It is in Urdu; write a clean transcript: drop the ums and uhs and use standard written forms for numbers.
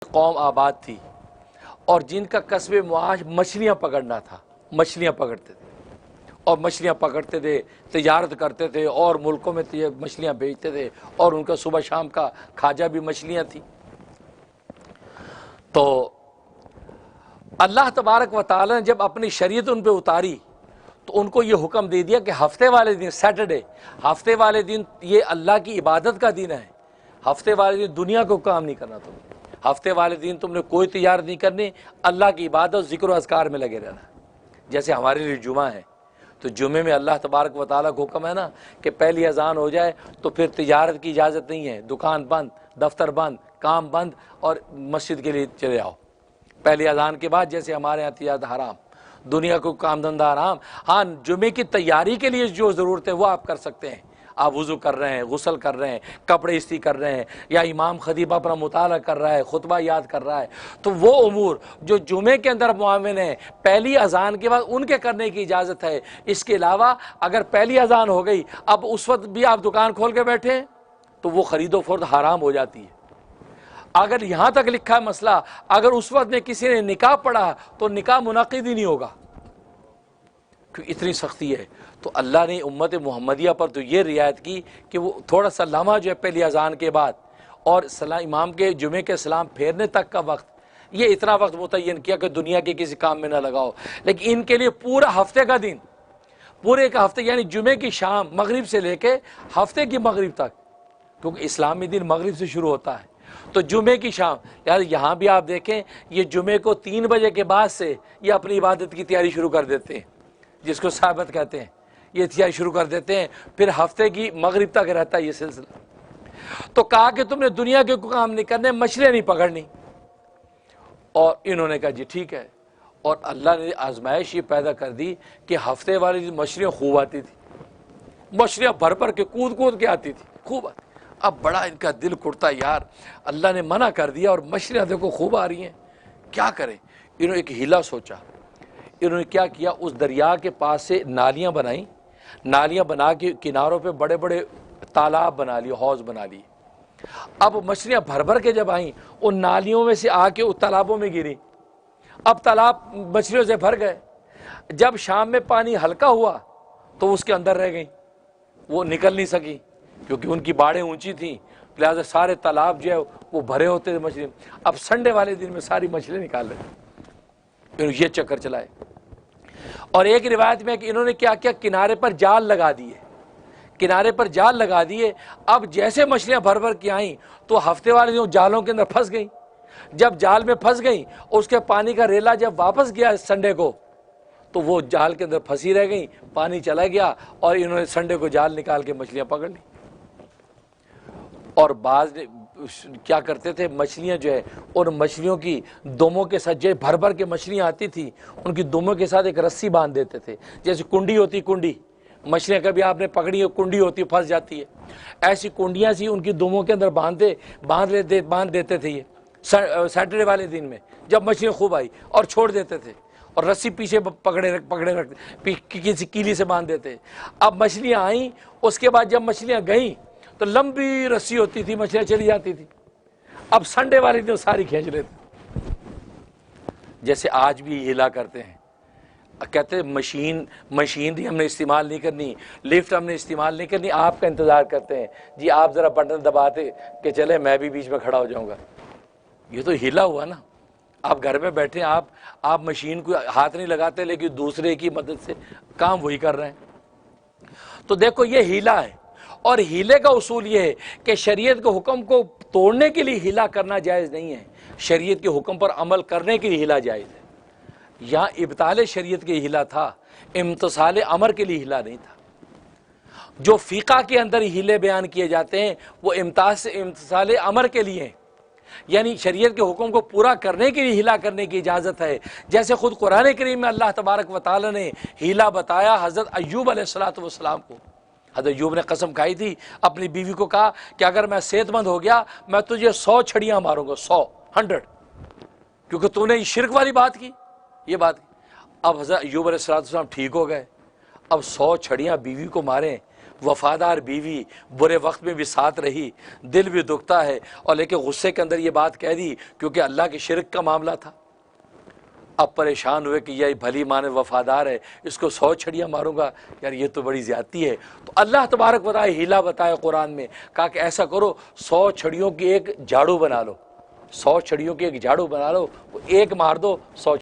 قوم آباد تھی اور جن کا کسب معاش مچھلیاں پکڑنا تھا، مچھلیاں پکڑتے تھے اور مچھلیاں پکڑتے تھے، تجارت کرتے تھے اور ملکوں میں مچھلیاں بیچتے تھے اور ان کا صبح شام کا کھاجہ بھی مچھلیاں تھیں۔ تو اللہ تبارک و تعالی نے جب اپنی شریعت ان پہ اتاری تو ان کو یہ حکم دے دیا کہ ہفتے والے دن، سیٹرڈے، ہفتے والے دن یہ اللہ کی عبادت کا دن ہے، ہفتے والے دن دنیا کو کام نہیں کرنا، تم ہفتے والے دن تم نے کوئی تجارت نہیں کرنی، اللہ کی عبادت ذکر و اذکار میں لگے رہنا۔ جیسے ہمارے لیے جمعہ ہے تو جمعے میں اللہ تبارک و تعالیٰ کو حکم ہے نا کہ پہلی اذان ہو جائے تو پھر تجارت کی اجازت نہیں ہے، دکان بند، دفتر بند، کام بند، اور مسجد کے لیے چلے آؤ۔ پہلی اذان کے بعد جیسے ہمارے یہاں تجارت حرام، دنیا کو کام دھندہ حرام۔ ہاں، جمعے کی تیاری کے لیے جو ضرورت ہے وہ آپ کر سکتے ہیں، آپ وضو کر رہے ہیں، غسل کر رہے ہیں، کپڑے استری کر رہے ہیں، یا امام خطیب اپنا مطالعہ کر رہا ہے، خطبہ یاد کر رہا ہے، تو وہ امور جو جمعے کے اندر معاون ہیں پہلی اذان کے بعد ان کے کرنے کی اجازت ہے۔ اس کے علاوہ اگر پہلی اذان ہو گئی اب اس وقت بھی آپ دکان کھول کے بیٹھے ہیں تو وہ خرید و فروخت حرام ہو جاتی ہے۔ اگر یہاں تک لکھا ہے مسئلہ، اگر اس وقت میں کسی نے نکاح پڑھا تو نکاح منعقد ہی نہیں ہوگا، کیونکہ اتنی سختی ہے۔ تو اللہ نے امت محمدیہ پر تو یہ رعایت کی کہ وہ تھوڑا سا لمحہ جو ہے پہلی اذان کے بعد اور امام کے جمعے کے سلام پھیرنے تک کا وقت، یہ اتنا وقت متعین کیا کہ دنیا کے کسی کام میں نہ لگاؤ، لیکن ان کے لیے پورا ہفتے کا دن، پورے کا ہفتے یعنی جمعے کی شام مغرب سے لے کے ہفتے کی مغرب تک، کیونکہ اسلامی دن مغرب سے شروع ہوتا ہے، تو جمعے کی شام، یار یہاں بھی آپ دیکھیں یہ جمعے کو 3 بجے کے بعد سے یہ اپنی عبادت کی تیاری شروع کر دیتے ہیں، جس کو صحابت کہتے ہیں، یہ تیاری شروع کر دیتے ہیں، پھر ہفتے کی مغرب تک رہتا ہے یہ سلسلہ۔ تو کہا کہ تم نے دنیا کے کام نہیں کرنے، مچھلیاں نہیں پکڑنی، اور انہوں نے کہا جی ٹھیک ہے، اور اللہ نے آزمائش یہ پیدا کر دی کہ ہفتے والی دن مچھلیاں خوب آتی تھی، مچھلیاں بھر بھر کے کود کود کے آتی تھی، خوب آتی۔ اب بڑا ان کا دل کڑتا، یار اللہ نے منع کر دیا اور مچھلیاں دیکھو خوب آ رہی ہیں، کیا کریں؟ انہوں نے ایک ہیلا سوچا، انہوں نے کیا کیا، اس دریا کے پاس سے نالیاں بنائیں، نالیاں بنا کے کناروں پہ بڑے بڑے تالاب بنا لیے، حوض بنا لیے۔ اب مچھلیاں بھر بھر کے جب آئیں ان نالیوں میں سے آ کے اس تالابوں میں گری، اب تالاب مچھلیوں سے بھر گئے۔ جب شام میں پانی ہلکا ہوا تو اس کے اندر رہ گئیں، وہ نکل نہیں سکی کیونکہ ان کی باڑیں اونچی تھیں، لہٰذا سارے تالاب جو ہے وہ بھرے ہوتے تھے مچھلی۔ اب سنڈے والے دن میں ساری مچھلی نکال رہے تھے، یہ چکر چلائے۔ اور ایک روایت میں کہ انہوں نے کیا کیا، کنارے پر جال لگا دیے، کنارے پر جال لگا دیے۔ اب جیسے مچھلیاں بھر بھر کے آئیں تو ہفتے والے دن جالوں کے اندر پھنس گئیں، جب جال میں پھنس گئیں اس کے پانی کا ریلا جب واپس گیا سنڈے کو تو وہ جال کے اندر پھنسی رہ گئیں، پانی چلا گیا اور انہوں نے سنڈے کو جال نکال کے مچھلیاں پکڑ لی۔ اور بعض کیا کرتے تھے، مچھلیاں جو ہے ان مچھلیوں کی دموں کے ساتھ، جو بھر بھر کے مچھلیاں آتی تھی ان کی دموں کے ساتھ ایک رسی باندھ دیتے تھے، جیسے کنڈی ہوتی، کنڈی مچھلیاں کبھی آپ نے پکڑی ہے، کنڈی ہوتی پھنس جاتی ہے، ایسی کنڈیاں سی ان کی دموں کے اندر باندھ دیتے تھے۔ یہ سیٹرڈے والے دن میں جب مچھلیاں خوب آئی اور چھوڑ دیتے تھے اور رسی پیچھے پکڑے رکھتے، کسی کیلی سے باندھ دیتے۔ اب مچھلیاں آئیں، اس کے بعد جب مچھلیاں گئیں تو لمبی رسی ہوتی تھی، مچھلیاں چلی جاتی تھی۔ اب سنڈے والے دن ساری کھینچ لیتے، جیسے آج بھی ہلا کرتے ہیں، کہتے ہیں مشین ہم نے استعمال نہیں کرنی، لفٹ ہم نے استعمال نہیں کرنی، آپ کا انتظار کرتے ہیں، جی آپ ذرا بٹن دباتے کہ چلے میں بھی بیچ میں کھڑا ہو جاؤں گا۔ یہ تو ہلا ہوا نا، آپ گھر میں بیٹھے، آپ مشین کو ہاتھ نہیں لگاتے لیکن دوسرے کی مدد سے کام وہی کر رہے ہیں۔ تو دیکھو یہ ہیلا ہے، اور ہیلے کا اصول یہ ہے کہ شریعت کے حکم کو توڑنے کے لیے ہیلا کرنا جائز نہیں ہے، شریعت کے حکم پر عمل کرنے کے لیے ہیلا جائز ہے۔ یہاں ابطال شریعت کے ہیلا تھا، امتثال امر کے لیے ہیلا نہیں تھا۔ جو فقہ کے اندر ہیلے بیان کیے جاتے ہیں وہ امتثال امر کے لیے ہیں، یعنی شریعت کے حکم کو پورا کرنے کے لیے ہیلا کرنے کی اجازت ہے۔ جیسے خود قرآن کریم میں اللہ تبارک و تعالی نے ہیلا بتایا حضرت ایوب علیہ السلام کو۔ حضرت ایوب نے قسم کھائی تھی، اپنی بیوی کو کہا کہ اگر میں صحت مند ہو گیا میں تجھے 100 چھڑیاں ماروں گا، 100، کیونکہ تو نے شرک والی بات کی، یہ بات کی۔ اب حضرت ایوب علیہ السلام ٹھیک ہو گئے، اب 100 چھڑیاں بیوی کو ماریں، وفادار بیوی برے وقت میں بھی ساتھ رہی، دل بھی دکھتا ہے، اور لیکن غصے کے اندر یہ بات کہہ دی کیونکہ اللہ کے شرک کا معاملہ تھا۔ اب پریشان ہوئے کہ یہ بھلی ماں نے وفادار ہے، اس کو 100 چھڑیاں ماروں گا، یار یہ تو بڑی زیادتی ہے۔ تو اللہ تبارک بتائے، ہیلا بتایا قرآن میں، کہا کہ ایسا کرو 100 چھڑیوں کی ایک جھاڑو بنا لو، 100 چھڑیوں کی ایک جھاڑو بنا لو، ایک مار دو 100